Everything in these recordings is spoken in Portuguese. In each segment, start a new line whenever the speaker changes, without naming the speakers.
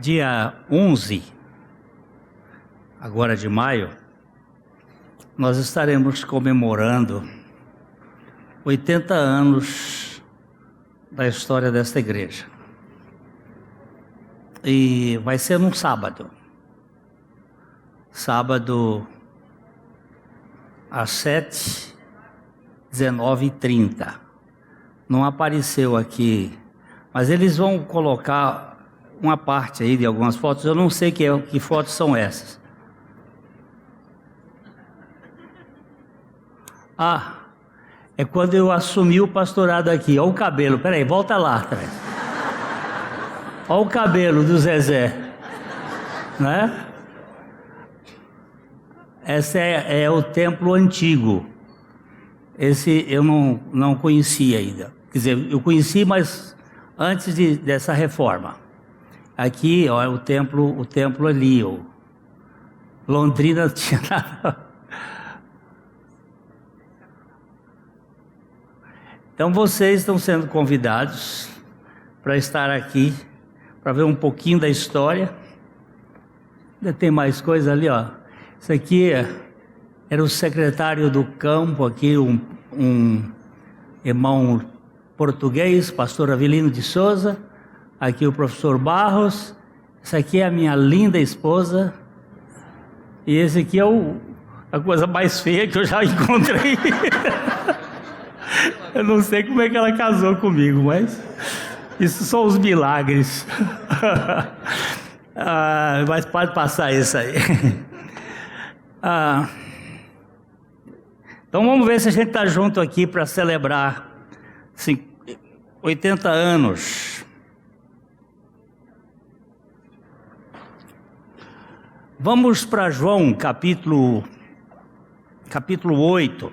Dia 11, agora de maio, nós estaremos comemorando 80 anos da história desta igreja. E vai ser num sábado. Sábado às 7, 19h30. Não apareceu aqui, mas eles vão colocar uma parte aí de algumas fotos. Eu não sei que fotos são essas. É quando eu assumi o pastorado aqui. Olha o cabelo, peraí, volta lá atrás. Olha o cabelo do Zezé, né? Esse é o templo antigo. Esse eu não conhecia ainda. Quer dizer, eu conheci, mas antes dessa reforma. Aqui, ó, é o templo ali. Londrina tinha nada. Então vocês estão sendo convidados para estar aqui, para ver um pouquinho da história. Ainda tem mais coisa ali, ó. Isso aqui era o secretário do campo aqui, um irmão português, pastor Avelino de Souza. Aqui o professor Barros. Essa aqui é a minha linda esposa. E esse aqui é a coisa mais feia que eu já encontrei. Eu não sei como é que ela casou comigo, mas isso são os milagres. Mas pode passar isso aí. Então vamos ver se a gente está junto aqui para celebrar 80 anos. Vamos para João, capítulo 8.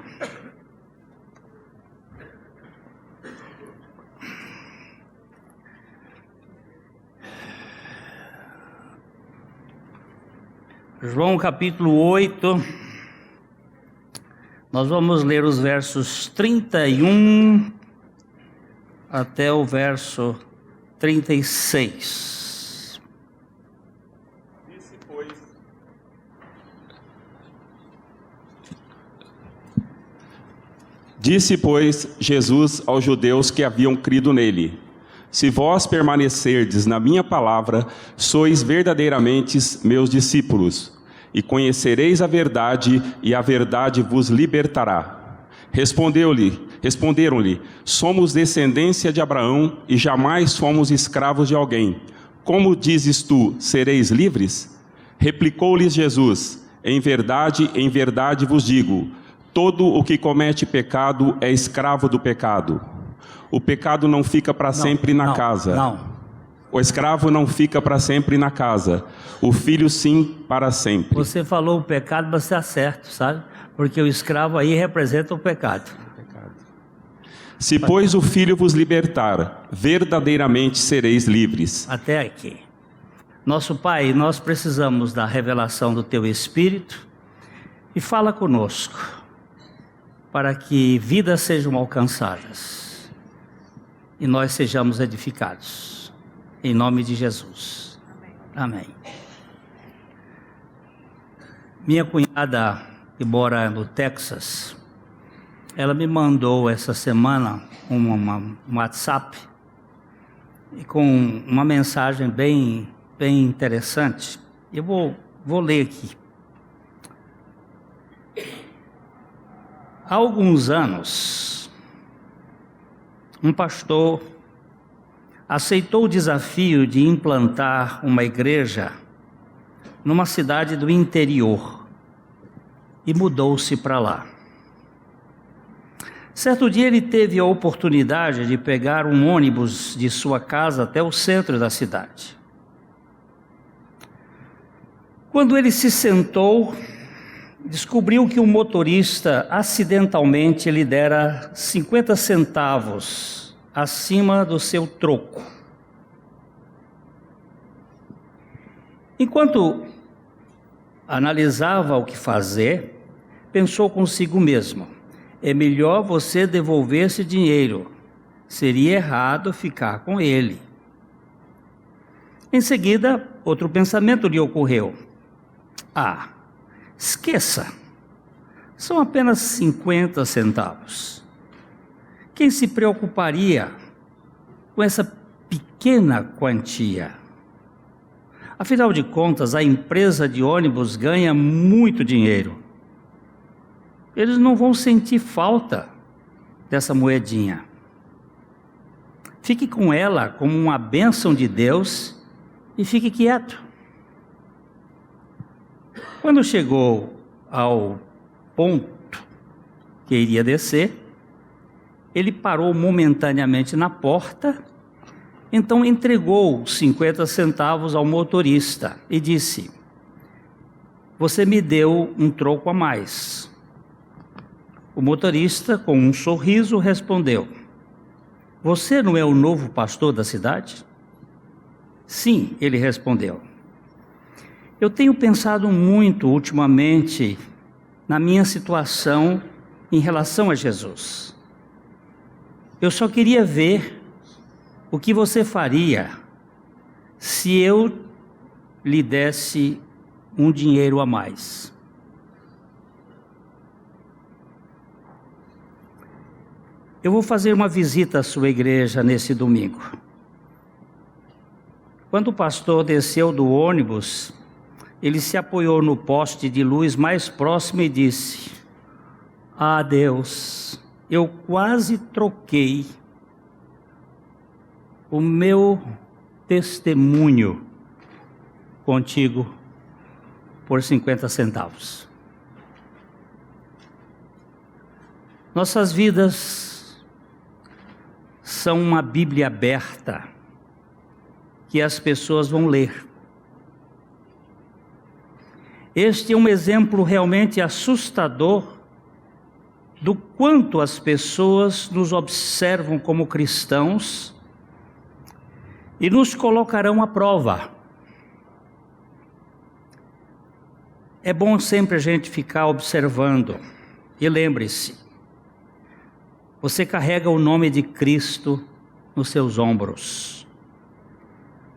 João capítulo 8, nós vamos ler os versos 31 até o verso 36.
Disse, pois, Jesus aos judeus que haviam crido nele: Se vós permanecerdes na minha palavra, sois verdadeiramente meus discípulos, e conhecereis a verdade, e a verdade vos libertará. Responderam-lhe: Somos descendência de Abraão, e jamais fomos escravos de alguém. Como dizes tu, sereis livres? Replicou-lhes Jesus: em verdade vos digo, todo o que comete pecado é escravo do pecado. O pecado não fica para sempre na casa. O escravo não fica para sempre na casa. O filho sim, para sempre.
Você falou o pecado, mas está certo, sabe? Porque o escravo aí representa o pecado.
Se, pois, o filho vos libertar, verdadeiramente sereis livres.
Até aqui. Nosso Pai, nós precisamos da revelação do Teu Espírito e fala conosco, para que vidas sejam alcançadas e nós sejamos edificados. Em nome de Jesus. Amém. Minha cunhada, que mora no Texas, ela me mandou essa semana um WhatsApp e com uma mensagem bem interessante. Eu vou ler aqui. Há alguns anos, um pastor aceitou o desafio de implantar uma igreja numa cidade do interior e mudou-se para lá. Certo dia ele teve a oportunidade de pegar um ônibus de sua casa até o centro da cidade. Quando ele se sentou, descobriu que o motorista acidentalmente lhe dera 50 centavos acima do seu troco. Enquanto analisava o que fazer, pensou consigo mesmo: é melhor você devolver esse dinheiro, seria errado ficar com ele. Em seguida, outro pensamento lhe ocorreu. Esqueça, são apenas 50 centavos. Quem se preocuparia com essa pequena quantia? Afinal de contas, a empresa de ônibus ganha muito dinheiro. Eles não vão sentir falta dessa moedinha. Fique com ela como uma bênção de Deus e fique quieto. Quando chegou ao ponto que iria descer, ele parou momentaneamente na porta, então entregou 50 centavos ao motorista e disse: "Você me deu um troco a mais." O motorista, com um sorriso, respondeu: "Você não é o novo pastor da cidade?" "Sim," ele respondeu. "Eu tenho pensado muito ultimamente na minha situação em relação a Jesus. Eu só queria ver o que você faria se eu lhe desse um dinheiro a mais." Eu vou fazer uma visita à sua igreja nesse domingo. Quando o pastor desceu do ônibus, ele se apoiou no poste de luz mais próximo e disse: Deus, eu quase troquei o meu testemunho contigo por 50 centavos. Nossas vidas são uma Bíblia aberta que as pessoas vão ler. Este é um exemplo realmente assustador do quanto as pessoas nos observam como cristãos e nos colocarão à prova. É bom sempre a gente ficar observando. E lembre-se, você carrega o nome de Cristo nos seus ombros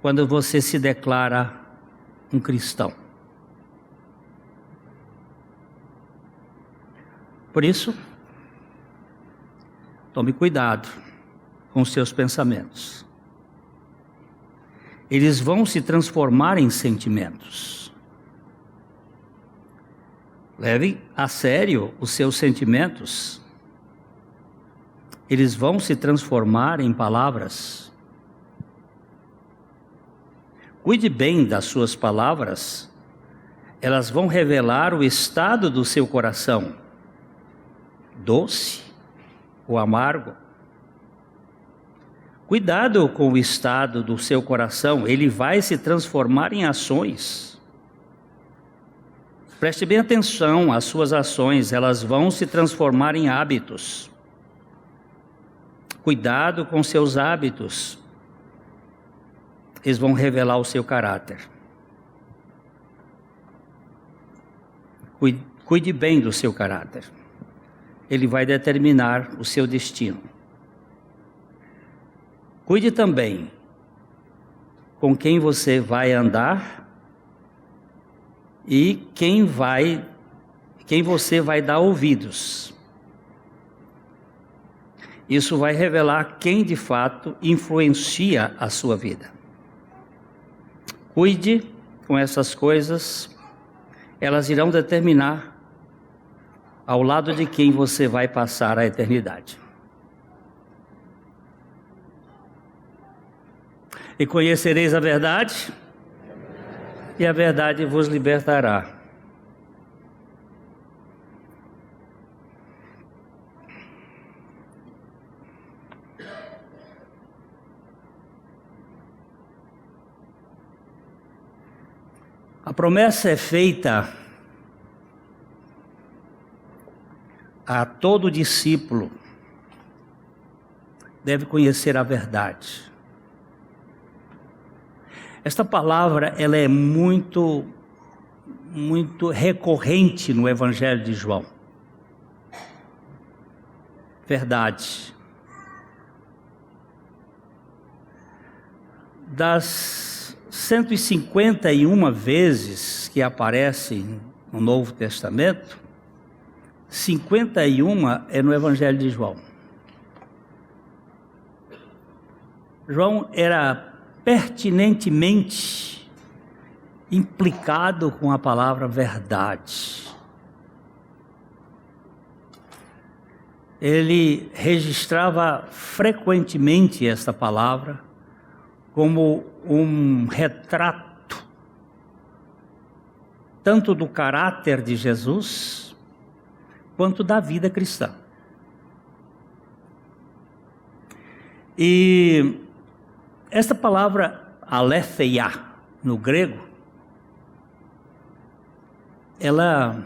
quando você se declara um cristão. Por isso, tome cuidado com os seus pensamentos. Eles vão se transformar em sentimentos. Leve a sério os seus sentimentos. Eles vão se transformar em palavras. Cuide bem das suas palavras. Elas vão revelar o estado do seu coração. Doce ou amargo. Cuidado com o estado do seu coração, ele vai se transformar em ações. Preste bem atenção às suas ações, elas vão se transformar em hábitos. Cuidado com seus hábitos, eles vão revelar o seu caráter. Cuide bem do seu caráter. Ele vai determinar o seu destino. Cuide também com quem você vai andar e quem você vai dar ouvidos. Isso vai revelar quem de fato influencia a sua vida. Cuide com essas coisas, elas irão determinar ao lado de quem você vai passar a eternidade. E conhecereis a verdade, e a verdade vos libertará. A promessa é feita a todo discípulo, deve conhecer a verdade. Esta palavra, ela é muito recorrente no Evangelho de João. Dos 151 vezes que aparece no Novo Testamento, 51 é no Evangelho de João. João era pertinentemente implicado com a palavra verdade. Ele registrava frequentemente esta palavra como um retrato tanto do caráter de Jesus quanto da vida cristã. E esta palavra aletheia no grego, ela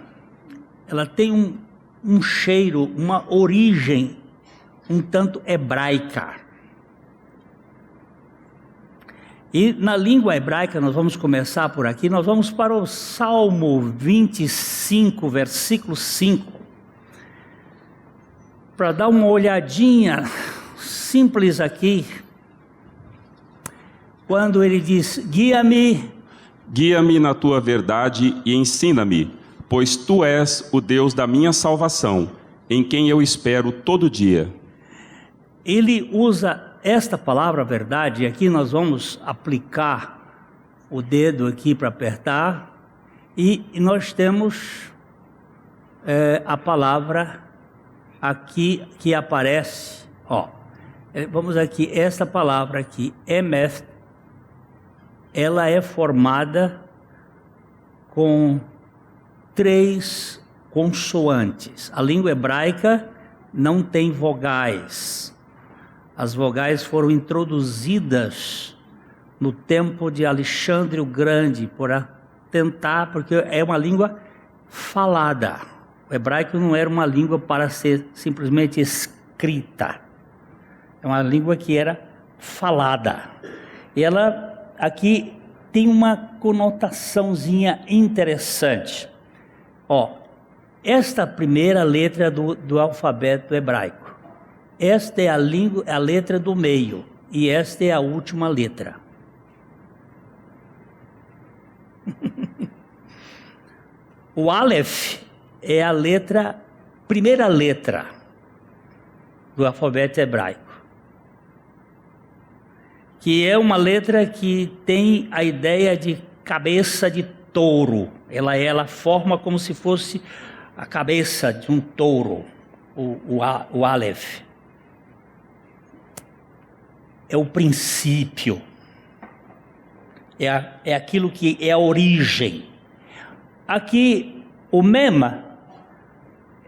tem um cheiro, uma origem um tanto hebraica. E na língua hebraica, nós vamos começar por aqui, nós vamos para o Salmo 25, versículo 5, para dar uma olhadinha simples aqui, quando ele diz: guia-me
na tua verdade e ensina-me, pois tu és o Deus da minha salvação, em quem eu espero todo dia.
Ele usa esta palavra verdade, e aqui nós vamos aplicar o dedo aqui para apertar, e nós temos a palavra aqui que aparece, vamos aqui, essa palavra aqui, emeth, ela é formada com 3 consoantes. A língua hebraica não tem vogais. As vogais foram introduzidas no tempo de Alexandre o Grande, porque é uma língua falada. O hebraico não era uma língua para ser simplesmente escrita. É uma língua que era falada. E ela aqui tem uma conotaçãozinha interessante. Esta primeira letra do alfabeto hebraico. Esta é a letra do meio, e esta é a última letra. O Aleph é a primeira letra do alfabeto hebraico, que é uma letra que tem a ideia de cabeça de touro. Ela forma como se fosse a cabeça de um touro, o Aleph. É o princípio, é aquilo que é a origem. Aqui, o Mem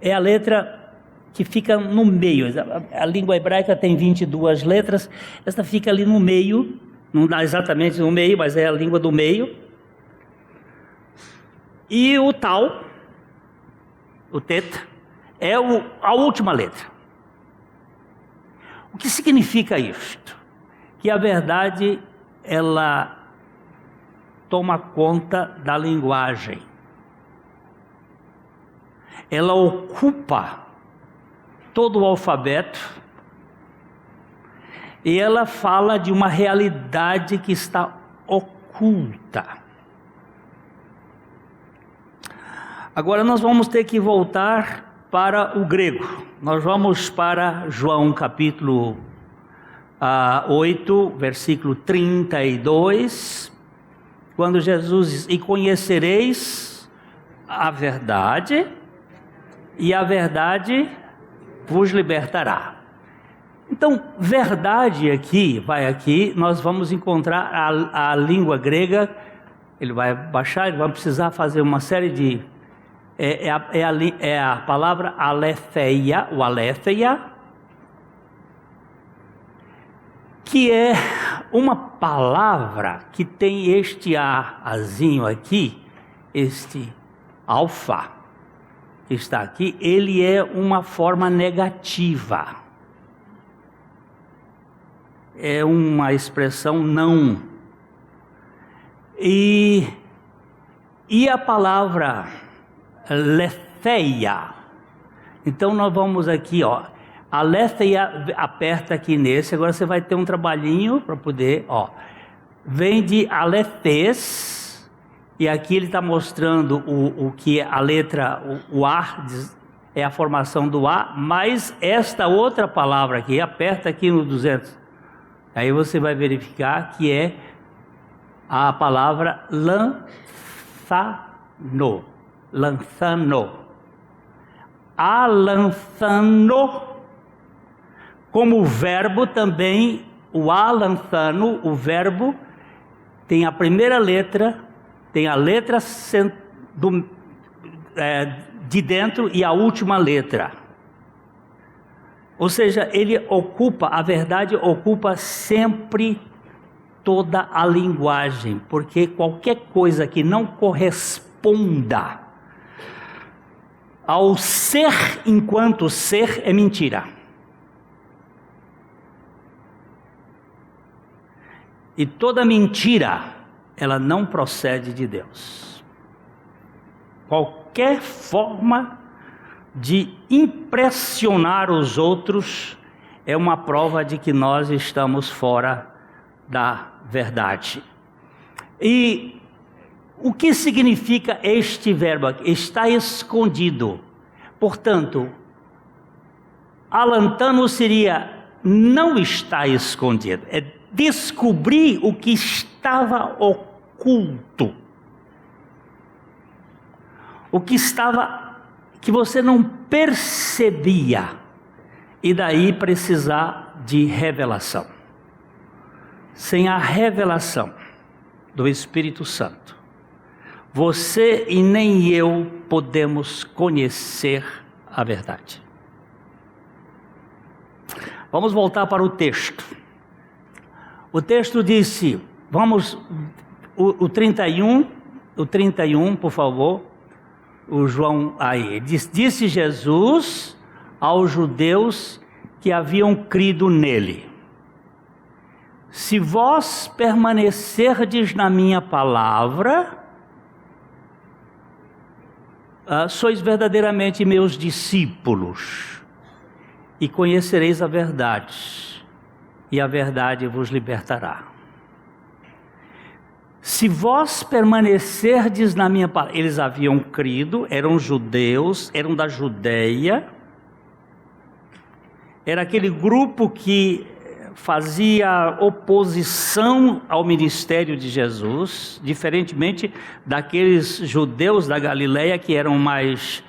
é a letra que fica no meio. A língua hebraica tem 22 letras, esta fica ali no meio, não dá exatamente no meio, mas é a língua do meio. E o Tal, o Tet, é a última letra. O que significa isto? Que a verdade, ela toma conta da linguagem. Ela ocupa todo o alfabeto e ela fala de uma realidade que está oculta. Agora nós vamos ter que voltar para o grego. Nós vamos para João capítulo 8, versículo 32, quando Jesus diz: e conhecereis a verdade, e a verdade vos libertará. Então, verdade aqui, nós vamos encontrar a língua grega. Ele vai baixar, ele vai precisar fazer uma série de... É a palavra aletheia, o aletheia, que é uma palavra que tem este azinho aqui, este alfa que está aqui, ele é uma forma negativa. É uma expressão não. E a palavra letheia, então nós vamos aqui, a letheia, aperta aqui nesse, agora você vai ter um trabalhinho para poder, vem de aletes, e aqui ele está mostrando o que a letra, o A, é a formação do A, mas esta outra palavra aqui, aperta aqui no 200, aí você vai verificar que é a palavra lançano, alançano, como verbo também, o alançano, o verbo, tem a primeira letra, tem a letra de dentro e a última letra. Ou seja, ele ocupa, a verdade ocupa sempre toda a linguagem, porque qualquer coisa que não corresponda ao ser enquanto ser é mentira. E toda mentira, ela não procede de Deus. Qualquer forma de impressionar os outros é uma prova de que nós estamos fora da verdade. E o que significa este verbo aqui? Está escondido. Portanto, alantano seria não está escondido, é descobrir o que estava oculto. O que que você não percebia, e daí precisar de revelação. Sem a revelação do Espírito Santo, você e nem eu podemos conhecer a verdade. Vamos voltar para o texto. O texto disse, o 31, por favor, o João aí, disse Jesus aos judeus que haviam crido nele: se vós permanecerdes na minha palavra, sois verdadeiramente meus discípulos, e conhecereis a verdade, e a verdade vos libertará. Se vós permanecerdes na minha palavra, eles haviam crido, eram judeus, eram da Judeia, era aquele grupo que fazia oposição ao ministério de Jesus, diferentemente daqueles judeus da Galileia que eram mais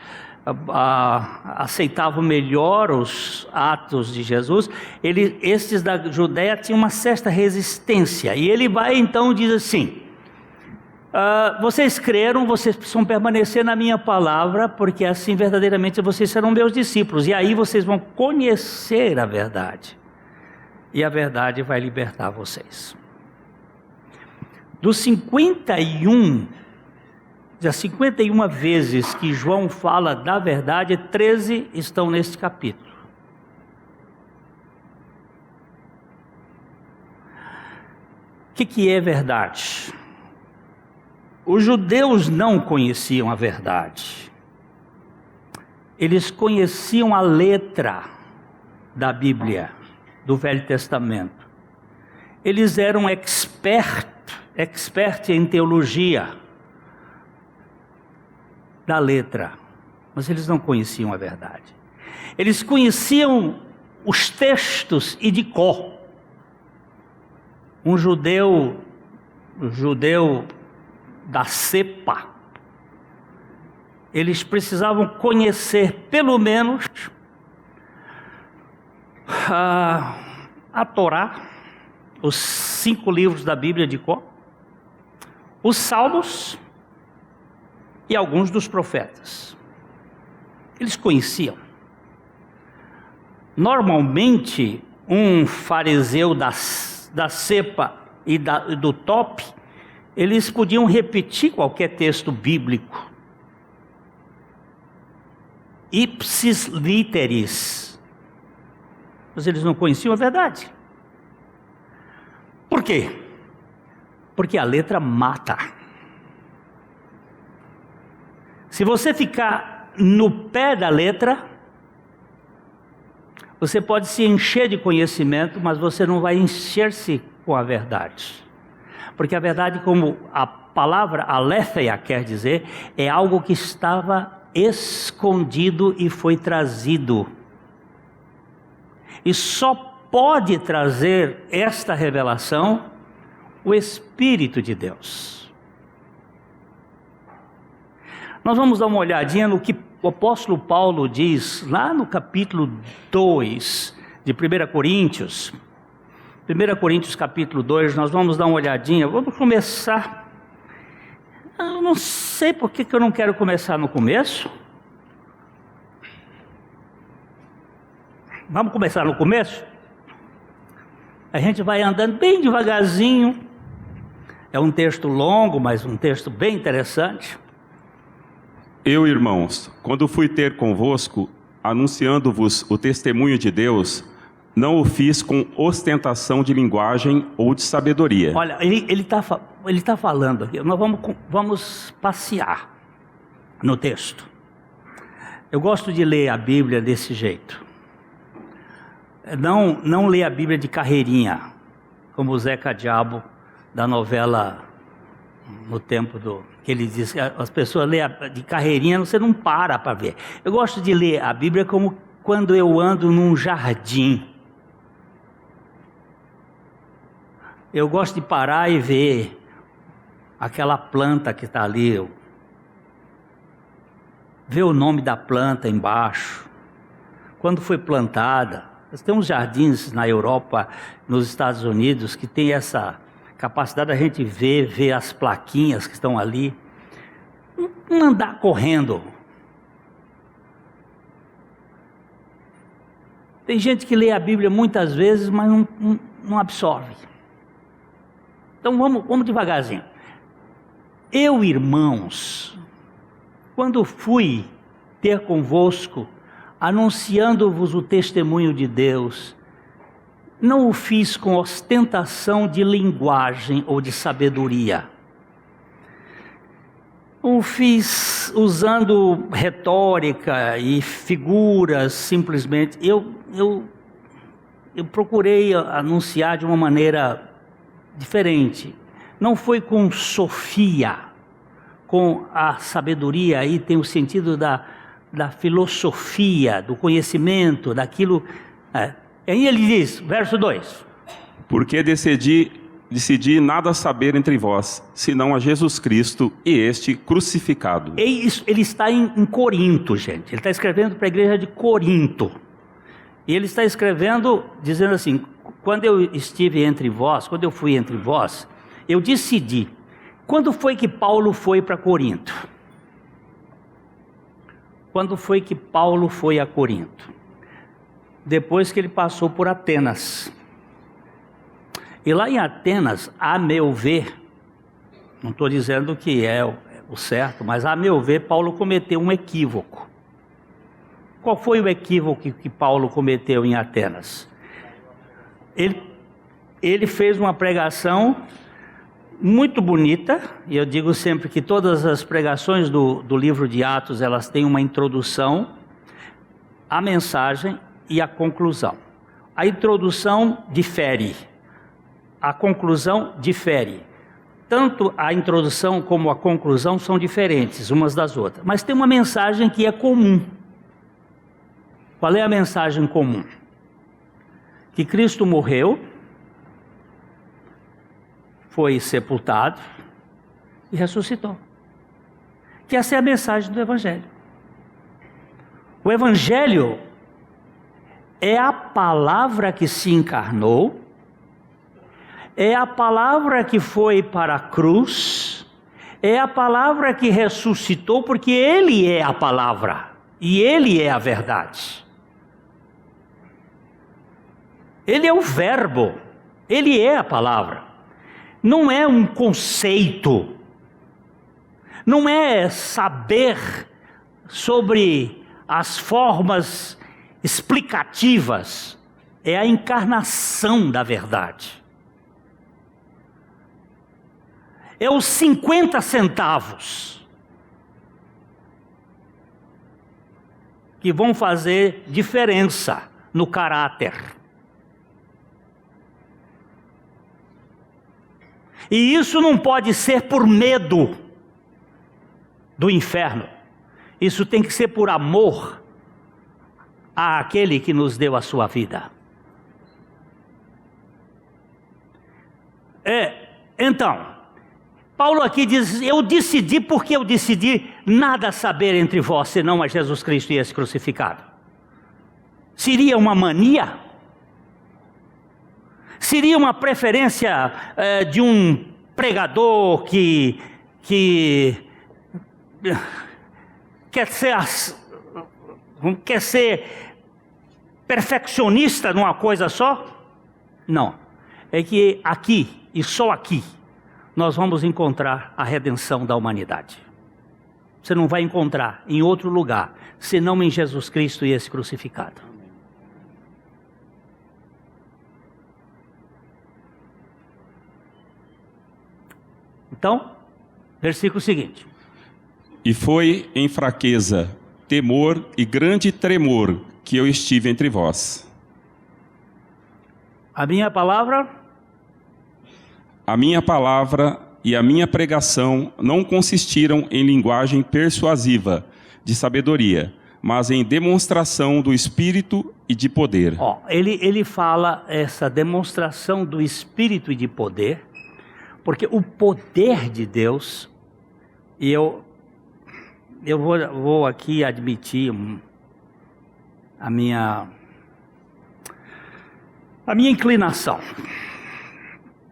aceitavam melhor os atos de Jesus. Estes da Judeia tinham uma certa resistência, e ele vai então diz assim: vocês creram, vocês precisam permanecer na minha palavra, porque assim verdadeiramente vocês serão meus discípulos, e aí vocês vão conhecer a verdade, e a verdade vai libertar vocês. Dos 51 vezes que João fala da verdade, 13 estão neste capítulo. O que é verdade? Os judeus não conheciam a verdade. Eles conheciam a letra da Bíblia, do Velho Testamento. Eles eram expert em teologia da letra, mas eles não conheciam a verdade. Eles conheciam os textos e de cor. Um judeu da cepa, eles precisavam conhecer pelo menos a Torá, os 5 livros da Bíblia de cor, os Salmos e alguns dos profetas. Eles conheciam. Normalmente, um fariseu da cepa e do top, eles podiam repetir qualquer texto bíblico, ipsis literis, mas eles não conheciam a verdade. Por quê? Porque a letra mata. Se você ficar no pé da letra, você pode se encher de conhecimento, mas você não vai encher-se com a verdade. Porque a verdade, como a palavra aletheia quer dizer, é algo que estava escondido e foi trazido. E só pode trazer esta revelação o Espírito de Deus. Nós vamos dar uma olhadinha no que o apóstolo Paulo diz lá no capítulo 2 de 1 Coríntios. 1 Coríntios capítulo 2, nós vamos dar uma olhadinha. Vamos começar. Eu não sei por que eu não quero começar no começo. Vamos começar no começo? A gente vai andando bem devagarzinho. É um texto longo, mas um texto bem interessante.
Eu, irmãos, quando fui ter convosco, anunciando-vos o testemunho de Deus, não o fiz com ostentação de linguagem ou de sabedoria.
Olha, ele tá falando aqui, nós vamos passear no texto. Eu gosto de ler a Bíblia desse jeito. Não ler a Bíblia de carreirinha, como o Zeca Diabo da novela No Tempo que ele diz que as pessoas lêem de carreirinha, você não para ver. Eu gosto de ler a Bíblia como quando eu ando num jardim. Eu gosto de parar e ver aquela planta que está ali, ver o nome da planta embaixo, quando foi plantada. Tem uns jardins na Europa, nos Estados Unidos, que tem essa capacidade da gente ver as plaquinhas que estão ali. Não andar correndo. Tem gente que lê a Bíblia muitas vezes, mas não absorve. Então vamos devagarzinho. Eu, irmãos, quando fui ter convosco, anunciando-vos o testemunho de Deus, não o fiz com ostentação de linguagem ou de sabedoria. O fiz usando retórica e figuras, simplesmente. Eu procurei anunciar de uma maneira diferente. Não foi com sofia, com a sabedoria, aí tem o sentido da filosofia, do conhecimento, daquilo. E aí ele diz, verso 2.
Porque decidi nada saber entre vós, senão a Jesus Cristo e este crucificado.
Ele está em Corinto, gente. Ele está escrevendo para a igreja de Corinto. E ele está escrevendo, dizendo assim, quando eu estive entre vós, quando eu fui entre vós, eu decidi. Quando foi que Paulo foi para Corinto? Quando foi que Paulo foi a Corinto? Depois que ele passou por Atenas. E lá em Atenas, a meu ver, não estou dizendo que é o certo, mas a meu ver, Paulo cometeu um equívoco. Qual foi o equívoco que Paulo cometeu em Atenas? Ele fez uma pregação muito bonita, e eu digo sempre que todas as pregações do livro de Atos, elas têm uma introdução, a mensagem e a conclusão. A introdução difere, a conclusão difere. Tanto a introdução como a conclusão são diferentes umas das outras, mas tem uma mensagem que é comum. Qual é a mensagem comum? Que Cristo morreu, foi sepultado e ressuscitou. Que essa é a mensagem do Evangelho. O Evangelho é a palavra que se encarnou, é a palavra que foi para a cruz, é a palavra que ressuscitou, porque Ele é a palavra e Ele é a verdade. Ele é o verbo, Ele é a palavra. Não é um conceito, não é saber sobre as formas explicativas, é a encarnação da verdade. É os 50 centavos que vão fazer diferença no caráter. E isso não pode ser por medo do inferno. Isso tem que ser por amor àquele que nos deu a sua vida. Então, Paulo aqui diz: eu decidi, porque eu decidi nada saber entre vós, senão a Jesus Cristo e esse crucificado. Seria uma mania? Seria uma preferência de um pregador que quer ser perfeccionista numa coisa só? Não. É que aqui, e só aqui, nós vamos encontrar a redenção da humanidade. Você não vai encontrar em outro lugar, senão em Jesus Cristo e esse crucificado. Então, versículo seguinte.
E foi em fraqueza, temor e grande tremor que eu estive entre vós.
A minha palavra
e a minha pregação não consistiram em linguagem persuasiva de sabedoria, mas em demonstração do Espírito e de poder.
Ele fala essa demonstração do Espírito e de poder, porque o poder de Deus, e eu vou aqui admitir a minha inclinação.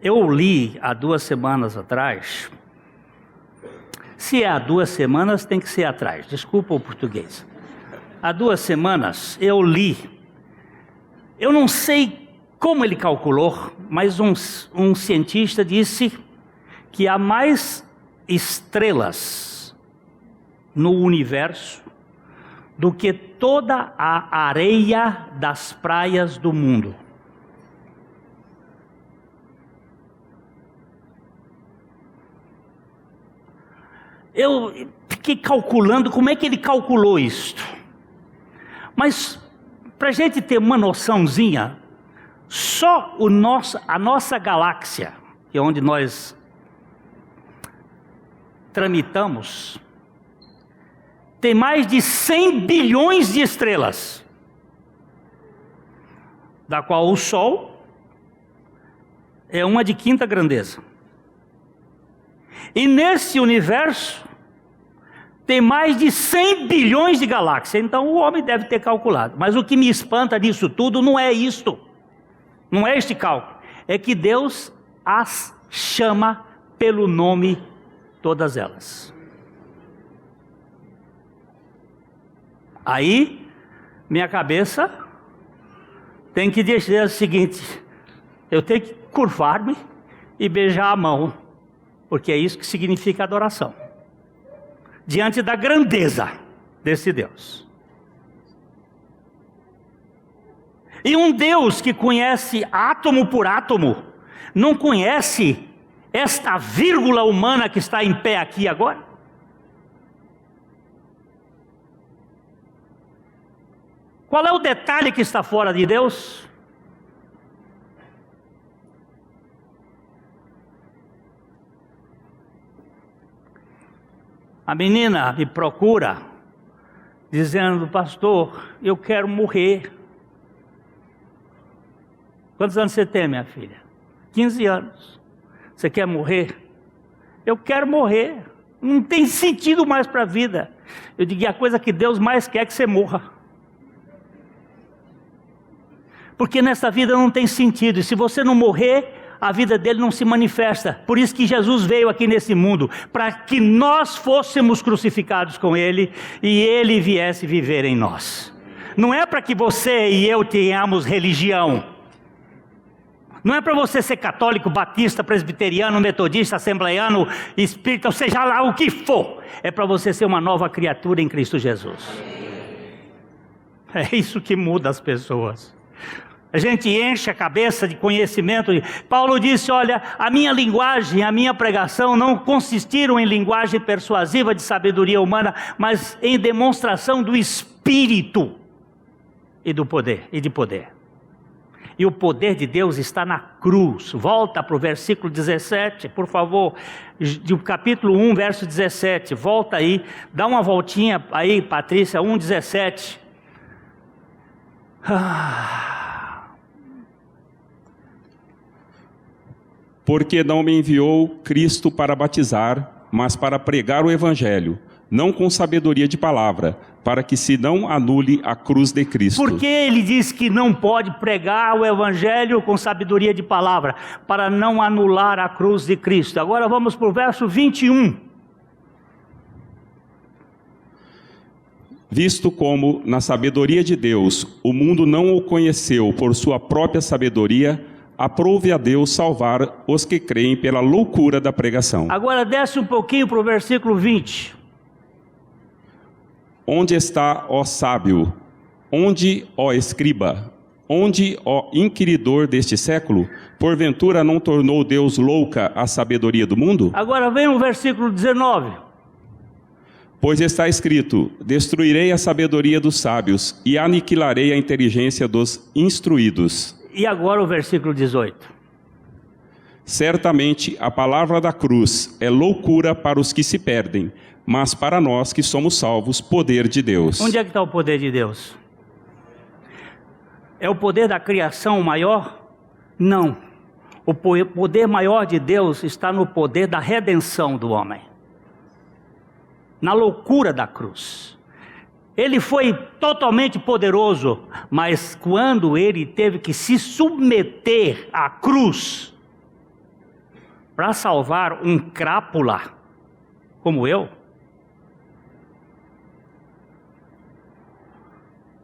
Eu li há 2 semanas atrás, se é há 2 semanas tem que ser atrás, desculpa o português. Há 2 semanas eu li, eu não sei como ele calculou, mas um cientista disse que há mais estrelas no universo do que toda a areia das praias do mundo. Eu fiquei calculando como é que ele calculou isto. Mas, para a gente ter uma noçãozinha, só a nossa galáxia, que é onde nós tramitamos, tem mais de 100 bilhões de estrelas, da qual o Sol é uma de 5ª grandeza. E nesse universo tem mais de 100 bilhões de galáxias. Então o homem deve ter calculado. Mas o que me espanta disso tudo não é isto. Não é este cálculo. É que Deus as chama pelo nome, todas elas. Aí minha cabeça tem que dizer o seguinte: eu tenho que curvar-me e beijar a mão, porque é isso que significa adoração, diante da grandeza desse Deus. E um Deus que conhece átomo por átomo, não conhece esta vírgula humana que está em pé aqui agora? Qual é o detalhe que está fora de Deus? A menina me procura, dizendo: pastor, eu quero morrer. Quantos anos você tem, minha filha? 15 anos. Você quer morrer? Eu quero morrer. Não tem sentido mais para a vida. Eu digo: a coisa que Deus mais quer é que você morra. Porque nessa vida não tem sentido. E se você não morrer, a vida dele não se manifesta. Por isso que Jesus veio aqui nesse mundo, para que nós fôssemos crucificados com ele e ele viesse viver em nós. Não é para que você e eu tenhamos religião. Não é para você ser católico, batista, presbiteriano, metodista, assembleiano, espírita, ou seja lá o que for. É para você ser uma nova criatura em Cristo Jesus. É isso que muda as pessoas. A gente enche a cabeça de conhecimento. Paulo disse: olha, a minha linguagem, a minha pregação não consistiram em linguagem persuasiva de sabedoria humana, mas em demonstração do Espírito e do poder, e de poder. E o poder de Deus está na cruz. Volta para o versículo 17, por favor. Do capítulo 1, verso 17. Volta aí. Dá uma voltinha aí, Patrícia, 1:17.
Porque não me enviou Cristo para batizar, mas para pregar o evangelho, não com sabedoria de palavra, para que se não anule a cruz de Cristo.
Por que ele diz que não pode pregar o evangelho com sabedoria de palavra? Para não anular a cruz de Cristo. Agora vamos para o verso 21.
Visto como, na sabedoria de Deus, o mundo não o conheceu por sua própria sabedoria, aprove a Deus salvar os que creem pela loucura da pregação.
Agora desce um pouquinho para o versículo 20.
Onde está, ó sábio? Onde, ó escriba? Onde, ó inquiridor deste século? Porventura não tornou Deus louca a sabedoria do mundo?
Agora vem o versículo 19.
Pois está escrito: destruirei a sabedoria dos sábios e aniquilarei a inteligência dos instruídos.
E agora o versículo 18.
Certamente a palavra da cruz é loucura para os que se perdem, mas para nós que somos salvos, poder de Deus.
Onde é que está o poder de Deus? É o poder da criação maior? Não. O poder maior de Deus está no poder da redenção do homem. Na loucura da cruz. Ele foi totalmente poderoso, mas quando ele teve que se submeter à cruz para salvar um crápula como eu,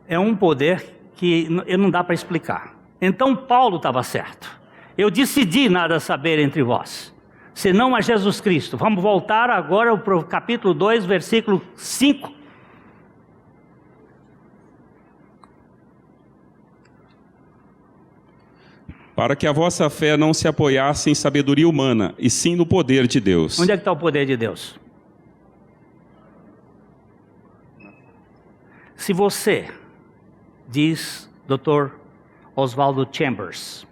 é um poder que não dá para explicar. Então Paulo estava certo. Eu decidi nada saber entre vós, senão a Jesus Cristo. Vamos voltar agora para o capítulo 2, versículo 5.
Para que a vossa fé não se apoiasse em sabedoria humana, e sim no poder de Deus.
Onde é que está o poder de Deus? Se você, diz Dr. Oswaldo Chambers,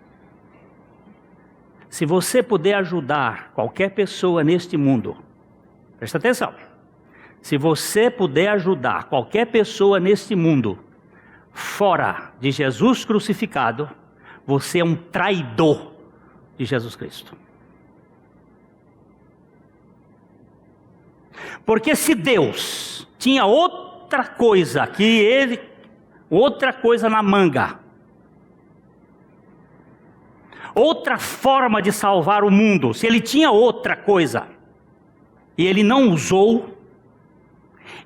se você puder ajudar qualquer pessoa neste mundo, presta atenção, se você puder ajudar qualquer pessoa neste mundo, fora de Jesus crucificado, você é um traidor de Jesus Cristo. Porque se Deus tinha outra coisa na manga, outra forma de salvar o mundo, se ele tinha outra coisa e ele não usou,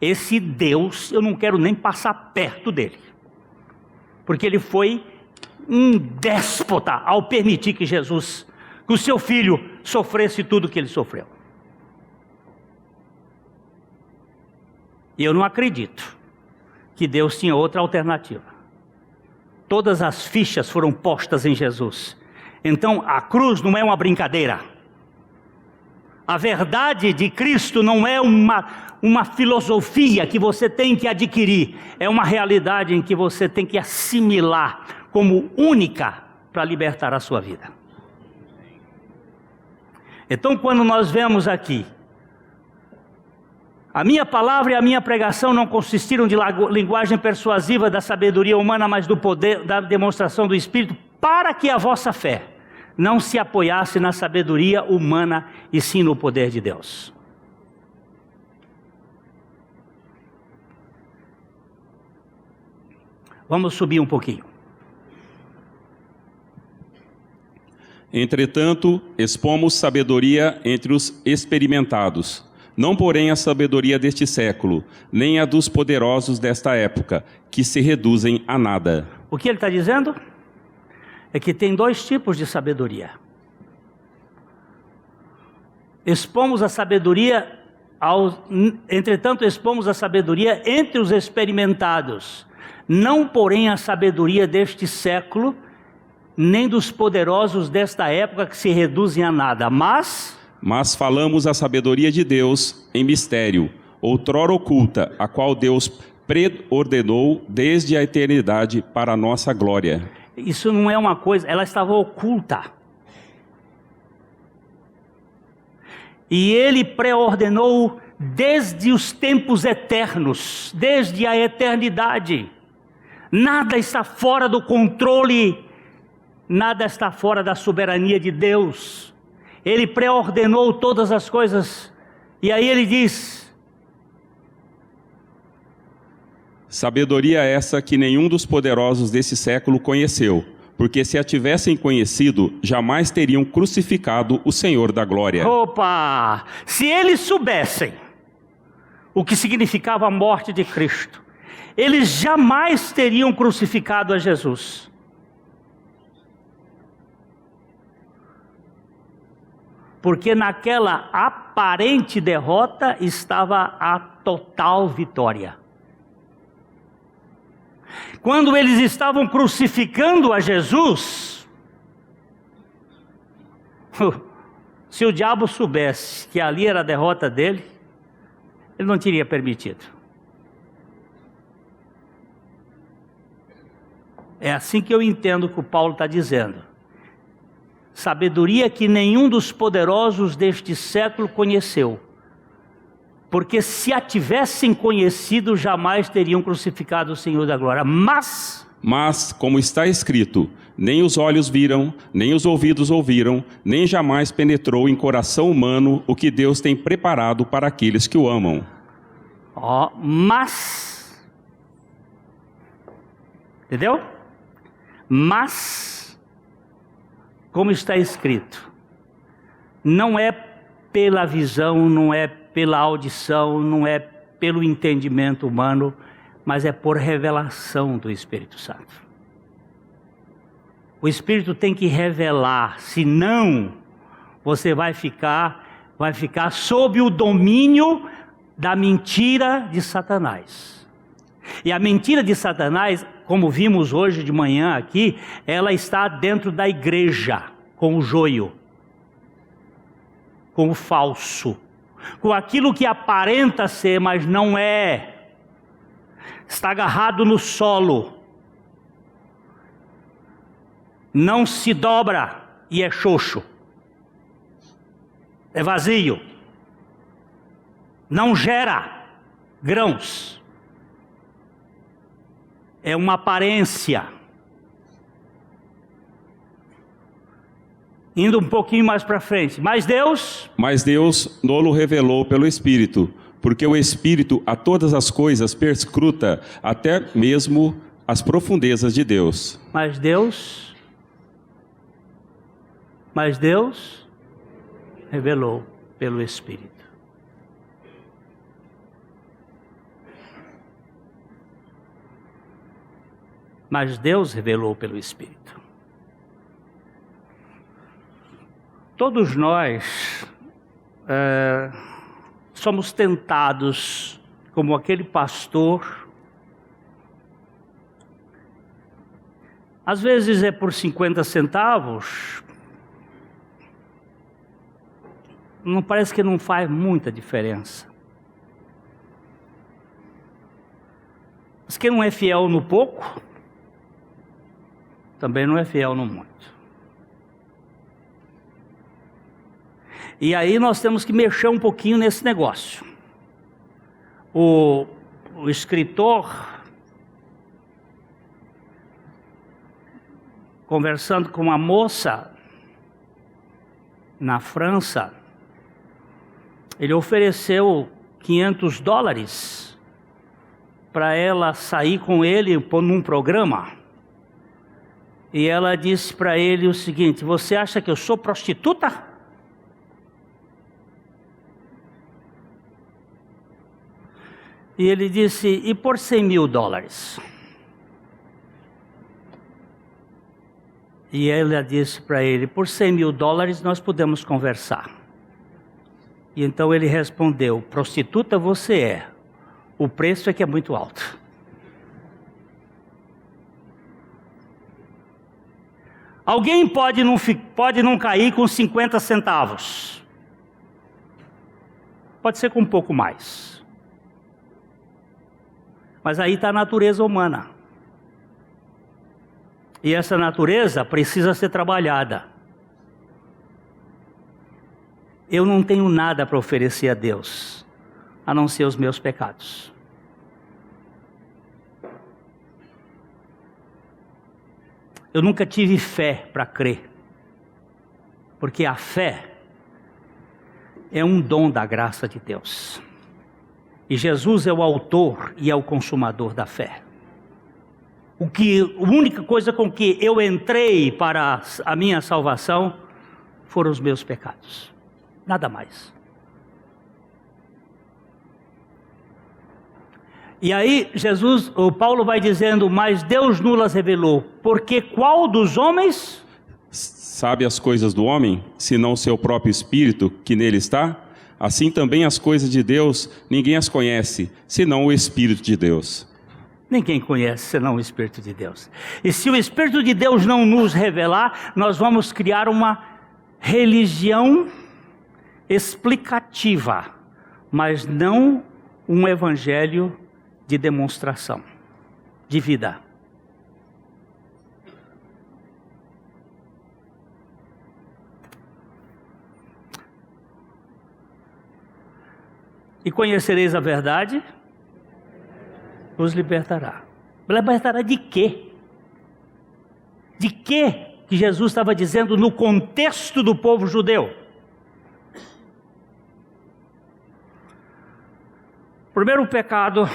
esse Deus eu não quero nem passar perto dele, porque ele foi um déspota ao permitir que Jesus, que o seu filho sofresse tudo que ele sofreu. E eu não acredito que Deus tinha outra alternativa. Todas as fichas foram postas em Jesus. Então a cruz não é uma brincadeira. A verdade de Cristo não é uma filosofia que você tem que adquirir. É uma realidade em que você tem que assimilar como única para libertar a sua vida. Então, quando nós vemos aqui, a minha palavra e a minha pregação não consistiram de linguagem persuasiva da sabedoria humana, mas do poder, da demonstração do Espírito, para que a vossa fé não se apoiasse na sabedoria humana, e sim no poder de Deus. Vamos subir um pouquinho.
Entretanto, expomos sabedoria entre os experimentados, não porém a sabedoria deste século, nem a dos poderosos desta época, que se reduzem a nada.
O que ele está dizendo? É que tem dois tipos de sabedoria. Expomos a sabedoria, entretanto expomos a sabedoria entre os experimentados, não porém a sabedoria deste século, nem dos poderosos desta época que se reduzem a nada, mas
falamos a sabedoria de Deus em mistério, outrora oculta, a qual Deus preordenou desde a eternidade para a nossa glória.
Isso não é uma coisa, ela estava oculta. E ele preordenou desde os tempos eternos, desde a eternidade. Nada está fora do controle, nada está fora da soberania de Deus. Ele preordenou todas as coisas. E aí ele diz:
sabedoria essa que nenhum dos poderosos desse século conheceu, porque se a tivessem conhecido, jamais teriam crucificado o Senhor da glória.
Opa! Se eles soubessem o que significava a morte de Cristo, eles jamais teriam crucificado a Jesus. Porque naquela aparente derrota estava a total vitória. Quando eles estavam crucificando a Jesus, se o diabo soubesse que ali era a derrota dele, ele não teria permitido. É assim que eu entendo o que o Paulo está dizendo. Sabedoria que nenhum dos poderosos deste século conheceu. Porque se a tivessem conhecido, jamais teriam crucificado o Senhor da glória. Mas,
como está escrito, nem os olhos viram, nem os ouvidos ouviram, nem jamais penetrou em coração humano o que Deus tem preparado para aqueles que o amam.
Entendeu? Mas, como está escrito, não é pela visão, não é pela audição, não é pelo entendimento humano, mas é por revelação do Espírito Santo. O Espírito tem que revelar, senão você vai ficar sob o domínio da mentira de Satanás. E a mentira de Satanás, como vimos hoje de manhã aqui, ela está dentro da igreja, com o joio, com o falso, com aquilo que aparenta ser, mas não é. Está agarrado no solo, não se dobra e é xoxo, é vazio, não gera grãos, é uma aparência. Indo um pouquinho mais para frente, mas Deus
nolo revelou pelo Espírito, porque o Espírito a todas as coisas perscruta, até mesmo as profundezas de Deus.
Mas Deus revelou pelo Espírito. Mas Deus revelou pelo Espírito. Todos nós somos tentados, como aquele pastor. Às vezes é por 50 centavos. Não parece que não faz muita diferença. Mas quem não é fiel no pouco, também não é fiel no muito. E aí nós temos que mexer um pouquinho nesse negócio. O escritor, conversando com uma moça na França, ele ofereceu $500 para ela sair com ele num programa. E ela disse para ele o seguinte: você acha que eu sou prostituta? E ele disse: e por $100.000? E ela disse para ele: por $100.000 nós podemos conversar. E então ele respondeu: prostituta você é, o preço é que é muito alto. Alguém pode não cair com 50 centavos. Pode ser com um pouco mais. Mas aí está a natureza humana. E essa natureza precisa ser trabalhada. Eu não tenho nada para oferecer a Deus, a não ser os meus pecados. Eu nunca tive fé para crer, porque a fé é um dom da graça de Deus. E Jesus é o autor e é o consumador da fé. A única coisa com que eu entrei para a minha salvação foram os meus pecados. Nada mais. E aí Paulo vai dizendo, mas Deus nulas revelou, porque qual dos homens
sabe as coisas do homem, senão o seu próprio espírito que nele está? Assim também as coisas de Deus, ninguém as conhece, senão o Espírito de Deus.
Ninguém conhece, senão o Espírito de Deus. E se o Espírito de Deus não nos revelar, nós vamos criar uma religião explicativa, mas não um evangelho de demonstração, de vida. E conhecereis a verdade, os libertará. Libertará de quê? De quê que Jesus estava dizendo no contexto do povo judeu? Primeiro pecado,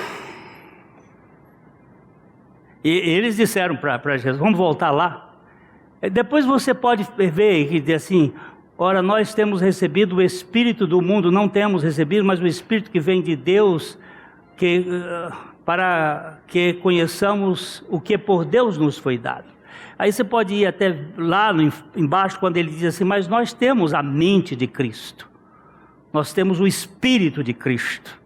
e eles disseram para Jesus, vamos voltar lá. Depois você pode ver e dizer assim, ora, nós temos recebido o Espírito do mundo, não temos recebido, mas o Espírito que vem de Deus, para que conheçamos o que por Deus nos foi dado. Aí você pode ir até lá embaixo, quando ele diz assim, mas nós temos a mente de Cristo, nós temos o Espírito de Cristo,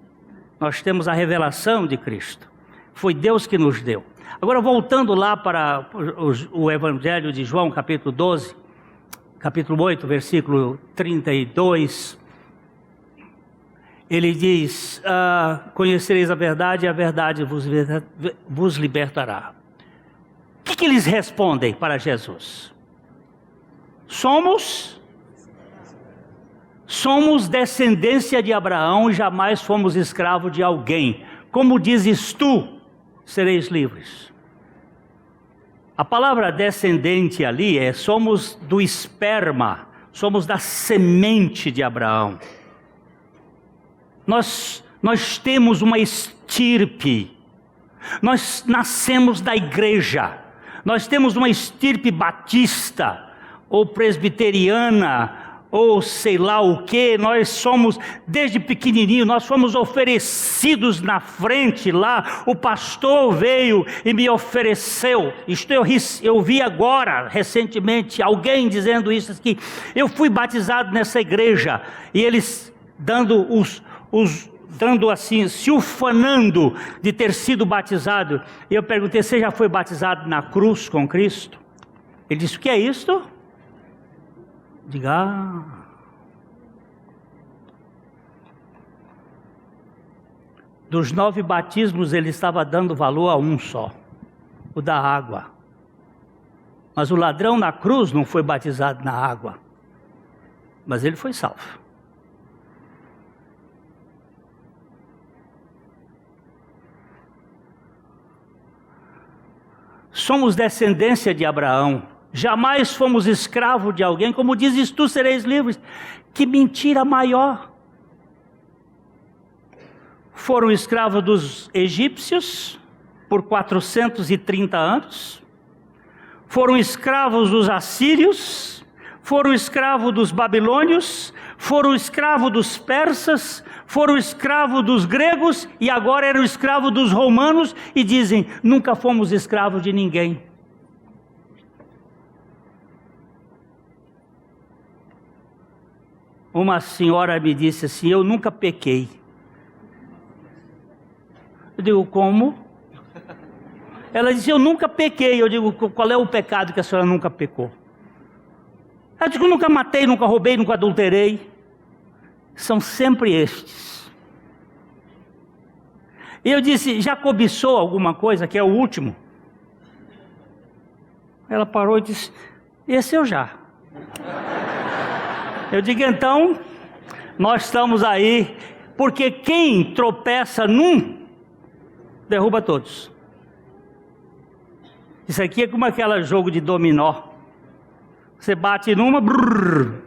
nós temos a revelação de Cristo, foi Deus que nos deu. Agora voltando lá para o Evangelho de João, capítulo 12, capítulo 8, versículo 32, ele diz, conhecereis a verdade e a verdade vos libertará. O que eles respondem para Jesus? Somos descendência de Abraão e jamais fomos escravos de alguém. Como dizes tu, sereis livres. A palavra descendente ali somos do esperma, somos da semente de Abraão. Nós temos uma estirpe, nós nascemos da igreja, nós temos uma estirpe batista, ou presbiteriana, ou sei lá o que, nós somos, desde pequenininho, nós fomos oferecidos na frente lá, o pastor veio e me ofereceu, isto eu vi agora, recentemente, alguém dizendo isso aqui, eu fui batizado nessa igreja, e eles dando dando assim, se ufanando de ter sido batizado, e eu perguntei, você já foi batizado na cruz com Cristo? Ele disse, o que é isto? Diga, dos 9 batismos ele estava dando valor a um só, o da água. Mas o ladrão na cruz não foi batizado na água, mas ele foi salvo. Somos descendência de Abraão, jamais fomos escravos de alguém, como dizes tu, sereis livres. Que mentira maior! Foram escravos dos egípcios por 430 anos, foram escravos dos assírios, foram escravos dos babilônios, foram escravos dos persas, foram escravos dos gregos e agora eram escravos dos romanos e dizem, nunca fomos escravos de ninguém. Uma senhora me disse assim, eu nunca pequei. Eu digo, como? Ela disse, eu nunca pequei. Eu digo, qual é o pecado que a senhora nunca pecou? Ela disse, eu nunca matei, nunca roubei, nunca adulterei. São sempre estes. E eu disse, já cobiçou alguma coisa, que é o último? Ela parou e disse, esse eu já. Eu digo, então, nós estamos aí, porque quem tropeça num, derruba todos. Isso aqui é como aquele jogo de dominó. Você bate numa, brrr.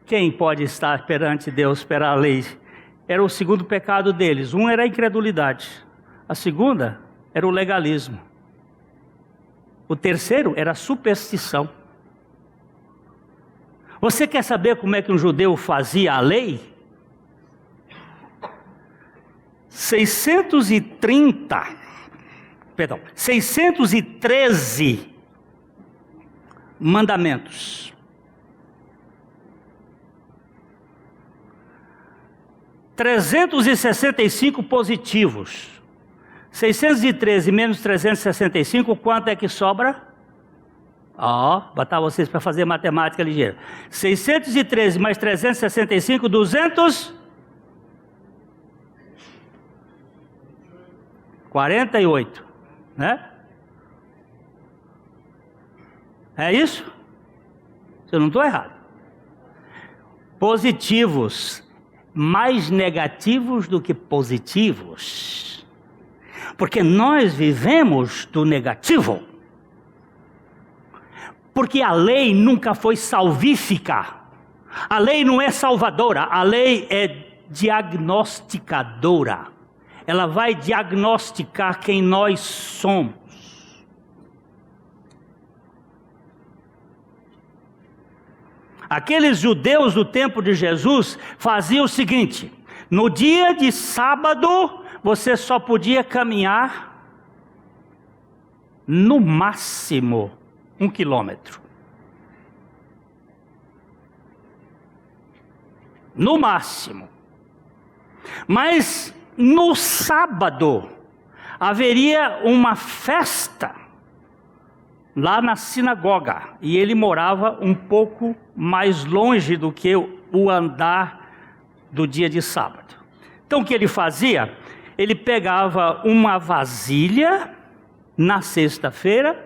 Quem pode estar perante Deus, perante a lei? Era o segundo pecado deles. Um era a incredulidade. A segunda era o legalismo. O terceiro era a superstição. Você quer saber como é que um judeu fazia a lei? 613 mandamentos. 365 positivos. 613 menos 365, quanto é que sobra? Botar vocês para fazer matemática ligeira. 613 mais 365, 248, né? É isso? Eu não estou errado. Positivos, mais negativos do que positivos. Porque nós vivemos do negativo. Porque a lei nunca foi salvífica. A lei não é salvadora, a lei é diagnosticadora. Ela vai diagnosticar quem nós somos. Aqueles judeus do tempo de Jesus faziam o seguinte: no dia de sábado, você só podia caminhar no máximo 1 quilômetro. No máximo. Mas no sábado haveria uma festa lá na sinagoga, e ele morava um pouco mais longe do que o andar do dia de sábado. Então o que ele fazia? Ele pegava uma vasilha na sexta-feira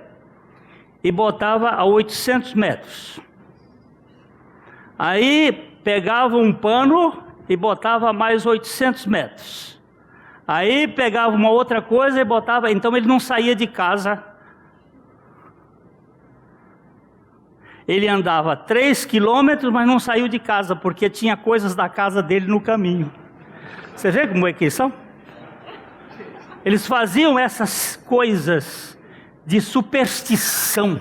e botava a 800 metros. Aí pegava um pano e botava mais 800 metros. Aí pegava uma outra coisa e botava, então ele não saía de casa. Ele andava 3 quilômetros, mas não saiu de casa, porque tinha coisas da casa dele no caminho. Você vê como é que são? Eles faziam essas coisas de superstição.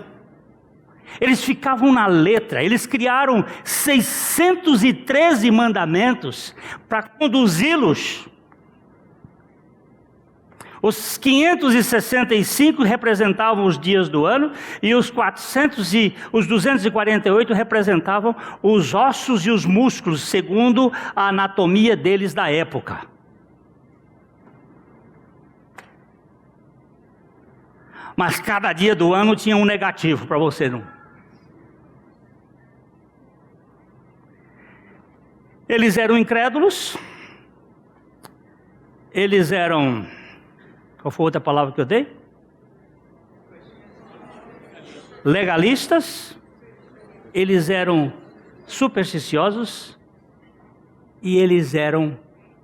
Eles ficavam na letra. Eles criaram 613 mandamentos para conduzi-los. Os 565 representavam os dias do ano, e os 248 representavam os ossos e os músculos, segundo a anatomia deles da época. Mas cada dia do ano tinha um negativo para você não. Eles eram incrédulos. Eles eram... Qual foi a outra palavra que eu dei? Legalistas. Eles eram supersticiosos. E eles eram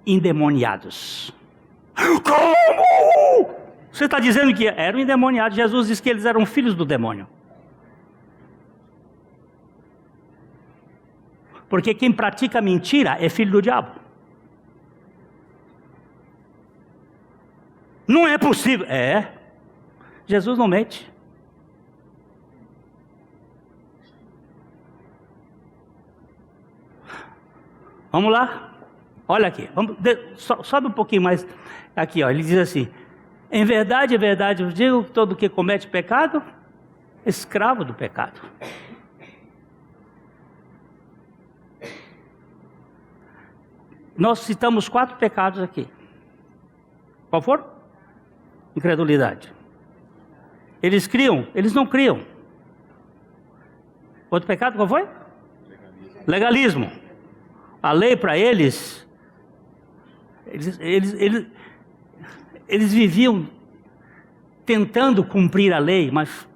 endemoniados. Como? Você está dizendo que eram endemoniados? Jesus disse que eles eram filhos do demônio. Porque quem pratica mentira é filho do diabo. Não é possível. Jesus não mente. Vamos lá. Olha aqui. Sobe um pouquinho mais. Aqui, ó. Ele diz assim: em verdade, eu digo que todo que comete pecado, é escravo do pecado. Nós citamos 4 pecados aqui. Qual foram? Incredulidade. Eles criam? Eles não criam. Outro pecado qual foi? Legalismo. A lei para eles eles viviam tentando cumprir a lei, mas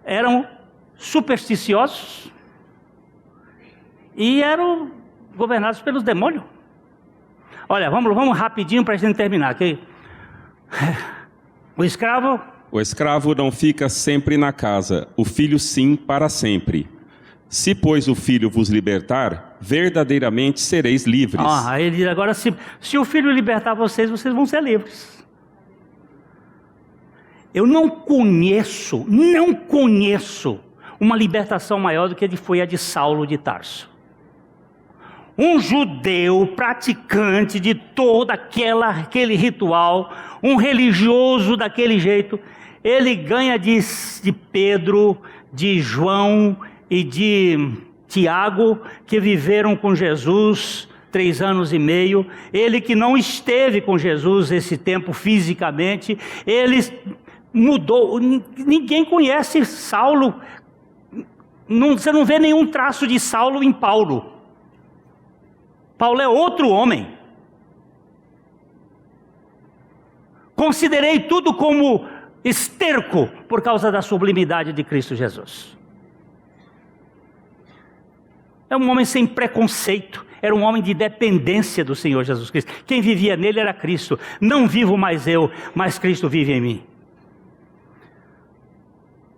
eram supersticiosos e eram governados pelos demônios. Olha, vamos rapidinho para a gente terminar, ok? O escravo não fica sempre na casa, o filho sim para sempre. Se, pois, o filho vos libertar, verdadeiramente sereis livres. Ele diz agora, se o filho libertar vocês, vocês vão ser livres. Eu não conheço uma libertação maior do que foi a de Saulo de Tarso. Um judeu praticante de todo aquele ritual, um religioso daquele jeito, ele ganha de Pedro, de João e de Tiago, que viveram com Jesus 3 anos e meio, ele que não esteve com Jesus esse tempo fisicamente, ele mudou. Ninguém conhece Saulo, você não vê nenhum traço de Saulo em Paulo. Paulo é outro homem. Considerei tudo como esterco por causa da sublimidade de Cristo Jesus. É um homem sem preconceito, era um homem de dependência do Senhor Jesus Cristo. Quem vivia nele era Cristo. Não vivo mais eu, mas Cristo vive em mim.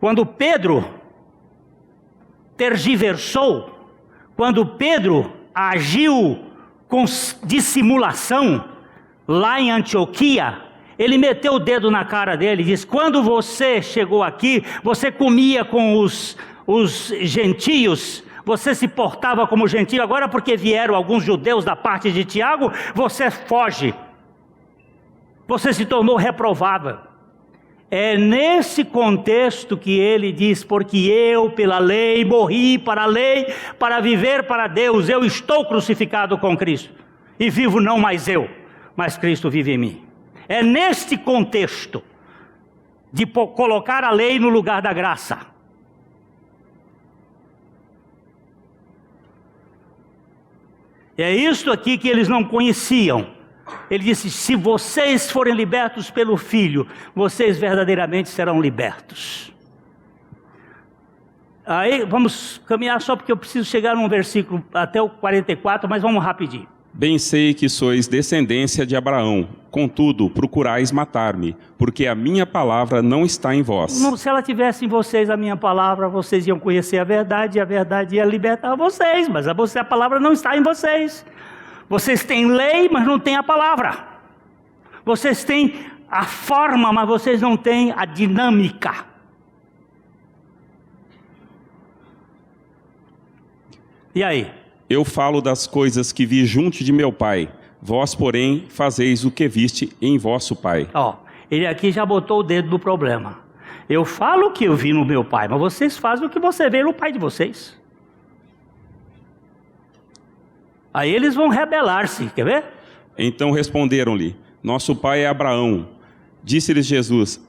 Quando Pedro tergiversou, quando Pedro agiu com dissimulação lá em Antioquia, ele meteu o dedo na cara dele e disse: quando você chegou aqui, você comia com os gentios, você se portava como gentio, agora porque vieram alguns judeus da parte de Tiago, você foge, você se tornou reprovável. É nesse contexto que ele diz: porque eu pela lei morri para a lei, para viver para Deus, eu estou crucificado com Cristo, e vivo não mais eu, mas Cristo vive em mim. É neste contexto de colocar a lei no lugar da graça. É isto aqui que eles não conheciam. Ele disse: se vocês forem libertos pelo Filho, vocês verdadeiramente serão libertos. Aí vamos caminhar só porque eu preciso chegar num versículo até o 44, mas vamos rapidinho.
Bem sei que sois descendência de Abraão, contudo procurais matar-me, porque a minha palavra não está em vós.
Se ela tivesse em vocês a minha palavra, vocês iam conhecer a verdade, e a verdade ia libertar vocês, mas a palavra não está em vocês. Vocês têm lei, mas não têm a palavra. Vocês têm a forma, mas vocês não têm a dinâmica. E aí?
Eu falo das coisas que vi junto de meu pai. Vós, porém, fazeis o que viste em vosso pai.
Ele aqui já botou o dedo no problema. Eu falo o que eu vi no meu pai, mas vocês fazem o que você vê no pai de vocês. Aí eles vão rebelar-se, quer ver?
Então responderam-lhe: nosso pai é Abraão. Disse-lhes Jesus: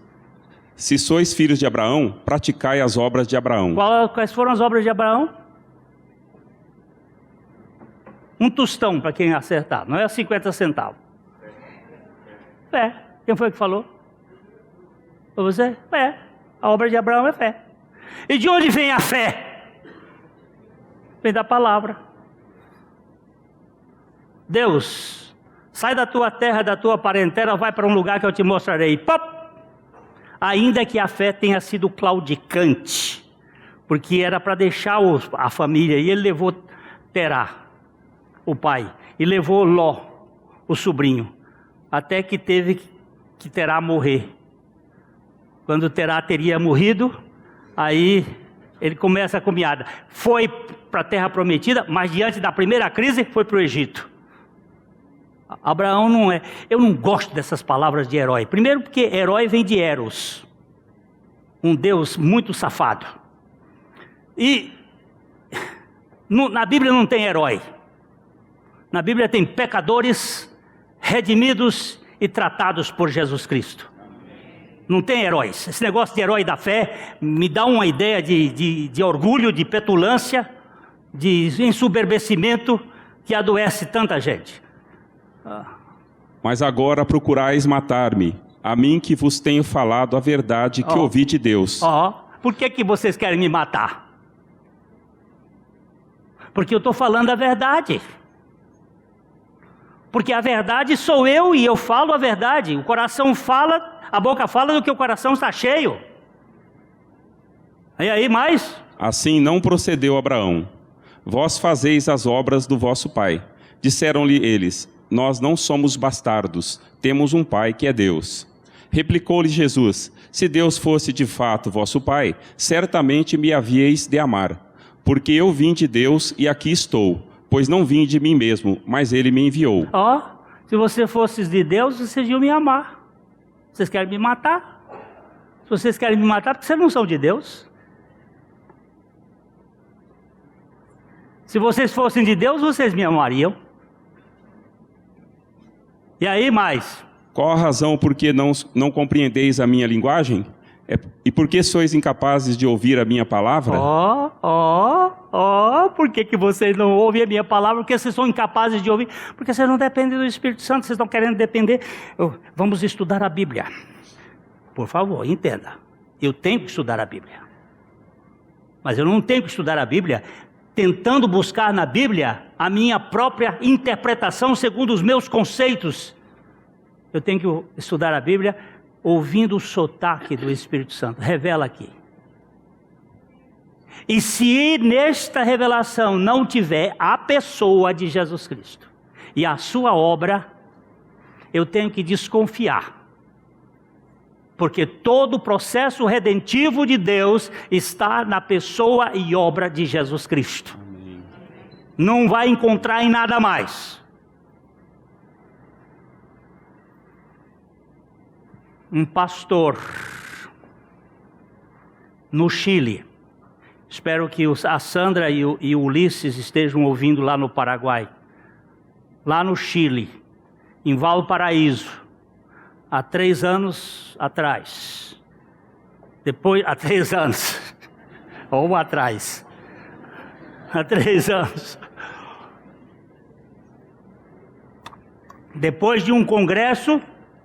se sois filhos de Abraão, praticai as obras de Abraão.
Quais foram as obras de Abraão? Um tostão para quem acertar, não é 50 centavos. Fé. Quem foi que falou? Foi você? Fé. A obra de Abraão é fé. E de onde vem a fé? Vem da palavra. Deus, sai da tua terra, da tua parentela, vai para um lugar que eu te mostrarei. Pop! Ainda que a fé tenha sido claudicante, porque era para deixar a família, e ele levou Terá, o pai, e levou Ló, o sobrinho, até que teve que Terá morrer. Quando Terá teria morrido, aí ele começa a caminhada. Foi para a terra prometida, mas diante da primeira crise, foi para o Egito. Abraão não é... Eu não gosto dessas palavras de herói. Primeiro porque herói vem de Eros, um deus muito safado. E na Bíblia não tem herói. Na Bíblia tem pecadores redimidos e tratados por Jesus Cristo. Não tem heróis. Esse negócio de herói da fé me dá uma ideia de orgulho, de petulância, de ensoberbecimento que adoece tanta gente.
Mas agora procurais matar-me, a mim que vos tenho falado a verdade que ouvi de Deus.
Por que vocês querem me matar? Porque eu estou falando a verdade. Porque a verdade sou eu e eu falo a verdade. O coração fala, a boca fala do que o coração está cheio. E aí mais?
Assim não procedeu Abraão. Vós fazeis as obras do vosso pai. Disseram-lhe eles: nós não somos bastardos, temos um pai que é Deus. Replicou-lhe Jesus: se Deus fosse de fato vosso pai, certamente me havíeis de amar, porque eu vim de Deus e aqui estou, pois não vim de mim mesmo, mas ele me enviou.
Se você fosse de Deus, vocês iam me amar. Vocês querem me matar? Se vocês querem me matar, porque vocês não são de Deus. Se vocês fossem de Deus, vocês me amariam. E aí mais?
Qual a razão por que não compreendeis a minha linguagem? E por que sois incapazes de ouvir a minha palavra?
Por que vocês não ouvem a minha palavra? Porque vocês são incapazes de ouvir? Porque vocês não dependem do Espírito Santo, vocês estão querendo depender. Vamos estudar a Bíblia. Por favor, entenda. Eu tenho que estudar a Bíblia. Mas eu não tenho que estudar a Bíblia tentando buscar na Bíblia a minha própria interpretação segundo os meus conceitos. Eu tenho que estudar a Bíblia ouvindo o sotaque do Espírito Santo. Revela aqui. E se nesta revelação não tiver a pessoa de Jesus Cristo e a sua obra, eu tenho que desconfiar. Porque todo o processo redentivo de Deus está na pessoa e obra de Jesus Cristo. Amém. Não vai encontrar em nada mais. Um pastor no Chile, espero que a Sandra e o Ulisses estejam ouvindo lá no Paraguai, lá no Chile, em Valparaíso, há 3 anos atrás, há 3 anos, ou atrás, há 3 anos, depois de um congresso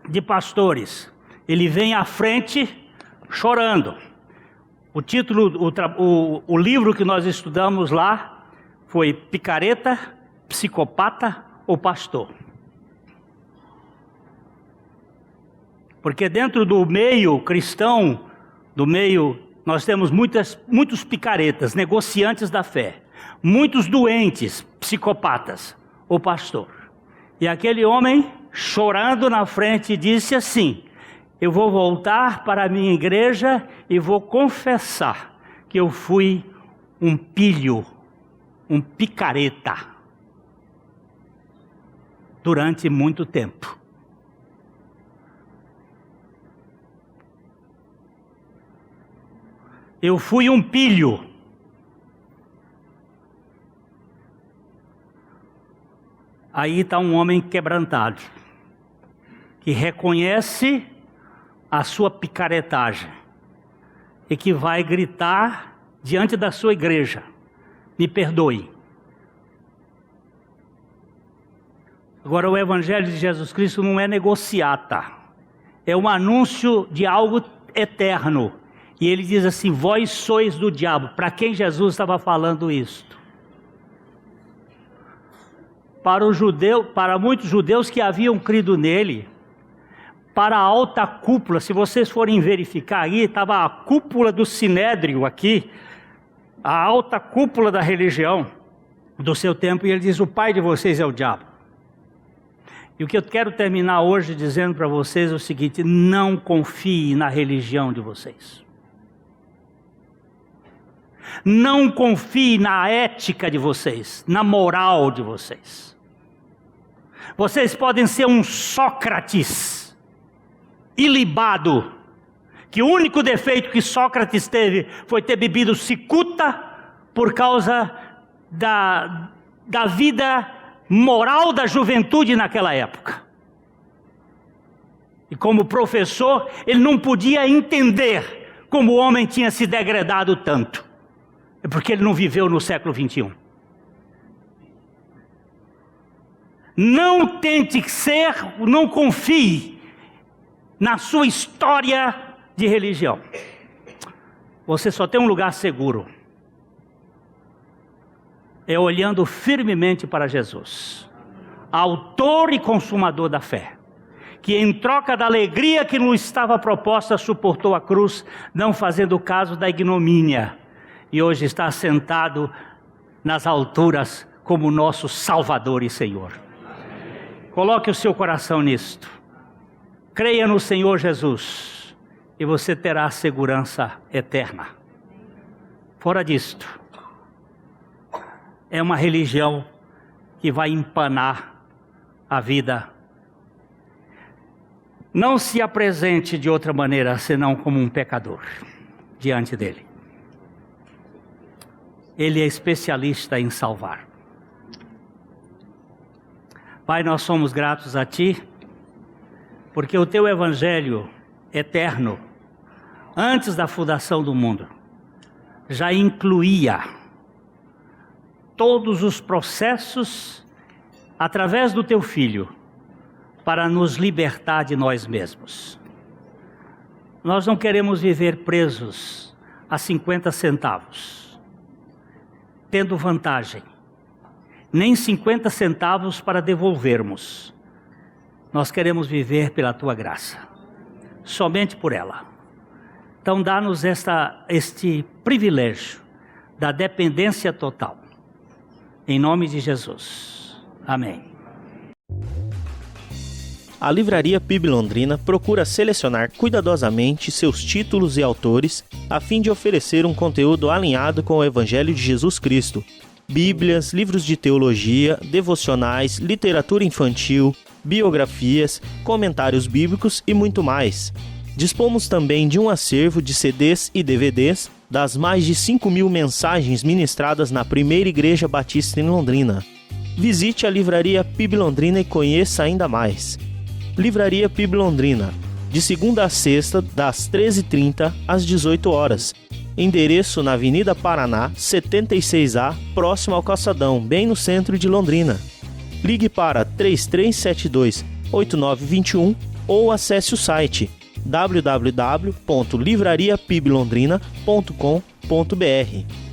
de pastores, ele vem à frente chorando. O título, o livro que nós estudamos lá foi Picareta, Psicopata ou Pastor? Porque dentro do meio cristão, nós temos muitos picaretas, negociantes da fé, muitos doentes, psicopatas ou pastor. E aquele homem, chorando na frente, disse assim: eu vou voltar para a minha igreja e vou confessar que eu fui um pilho, um picareta, durante muito tempo. Eu fui um pilho. Aí está um homem quebrantado, que reconhece a sua picaretagem e que vai gritar diante da sua igreja: me perdoe. Agora, o Evangelho de Jesus Cristo não é negociata, é um anúncio de algo eterno. E ele diz assim: vós sois do diabo. Para quem Jesus estava falando isto? Para muitos judeus que haviam crido nele, para a alta cúpula. Se vocês forem verificar aí, estava a cúpula do Sinédrio aqui, a alta cúpula da religião do seu tempo, e ele diz: o pai de vocês é o diabo. E o que eu quero terminar hoje dizendo para vocês é o seguinte: não confie na religião de vocês. Não confie na ética de vocês, na moral de vocês. Vocês podem ser um Sócrates ilibado, que o único defeito que Sócrates teve foi ter bebido cicuta por causa da vida moral da juventude naquela época. E como professor, ele não podia entender como o homem tinha se degradado tanto. É porque ele não viveu no século 21. Não tente ser, não confie na sua história de religião. Você só tem um lugar seguro. É olhando firmemente para Jesus, autor e consumador da fé, que em troca da alegria que nos estava proposta, suportou a cruz, não fazendo caso da ignomínia, e hoje está sentado nas alturas como nosso Salvador e Senhor. Coloque o seu coração nisto. Creia no Senhor Jesus e você terá a segurança eterna. Fora disto, é uma religião que vai empanar a vida. Não se apresente de outra maneira senão como um pecador diante dele. Ele é especialista em salvar. Pai, nós somos gratos a Ti, porque o Teu Evangelho eterno, antes da fundação do mundo, já incluía todos os processos, através do Teu Filho, para nos libertar de nós mesmos. Nós não queremos viver presos a 50 centavos, tendo vantagem, nem 50 centavos para devolvermos. Nós queremos viver pela Tua graça, somente por ela. Então dá-nos este privilégio da dependência total. Em nome de Jesus. Amém.
A Livraria PIB Londrina procura selecionar cuidadosamente seus títulos e autores a fim de oferecer um conteúdo alinhado com o Evangelho de Jesus Cristo. Bíblias, livros de teologia, devocionais, literatura infantil, biografias, comentários bíblicos e muito mais. Dispomos também de um acervo de CDs e DVDs das mais de 5.000 mensagens ministradas na Primeira Igreja Batista em Londrina. Visite a Livraria PIB Londrina e conheça ainda mais. Livraria PIB Londrina, de segunda a sexta, das 13h30 às 18 horas. Endereço na Avenida Paraná, 76A, próximo ao Calçadão, bem no centro de Londrina. Ligue para 3372-8921 ou acesse o site www.livrariapiblondrina.com.br.